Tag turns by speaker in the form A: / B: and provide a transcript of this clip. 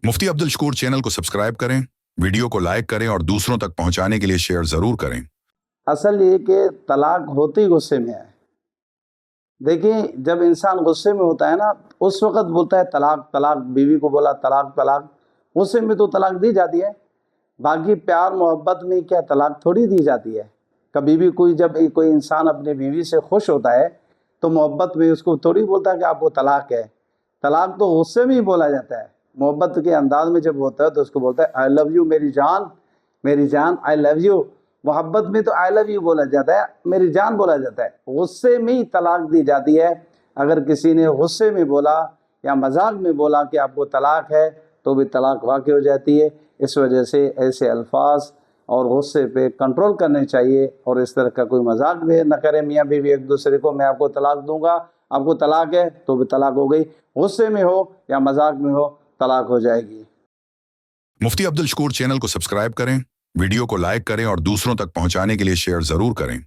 A: मुफ्ती Abdul Shakoor channel को subscribe करें, video को लाइक करें और दूसरों तक पहुंचाने के लिए शेयर जरूर करें।
B: असल ये कि तलाक होते ही गुस्से में है। देखिए, जब इंसान गुस्से में होता है ना, उस वक्त बोलता है तलाक तलाक, बीवी को बोला तलाक तलाक। गुस्से में तो तलाक दी जाती है, बाकी प्यार मोहब्बत में क्या तलाक थोड़ी दी जाती है। कभी भी जब कोई इंसान अपने बीवी से खुश होता है तो मोहब्बत में उसको थोड़ी बोलता है कि आपको तलाक है। तलाक तो गुस्से में ही बोला जाता है। मोहब्बत के अंदाज में जब होता है तो उसको बोलता है आई लव यू मेरी जान आई लव यू। मोहब्बत में तो आई लव यू बोला जाता है, मेरी जान बोला जाता है। गुस्से में ही तलाक दी जाती है। अगर किसी ने गुस्से में बोला या मजाक में बोला कि आपको तलाक है तो भी तलाक वाक़ हो जाती है। इस वजह से ऐसे अल्फाज और गुस्से पे कंट्रोल करने चाहिए और इस तरह का कोई मजाक भी न करें मियाँ बीवी एक दूसरे को। मैं आपको तलाक दूंगा, आपको तलाक है तो भी तलाक हो गई। गुस्से में हो या मजाक में हो तलाक हो जाएगी।
A: मुफ्ती अब्दुल शकूर चैनल को सब्सक्राइब करें, वीडियो को लाइक करें और दूसरों तक पहुंचाने के लिए शेयर जरूर करें।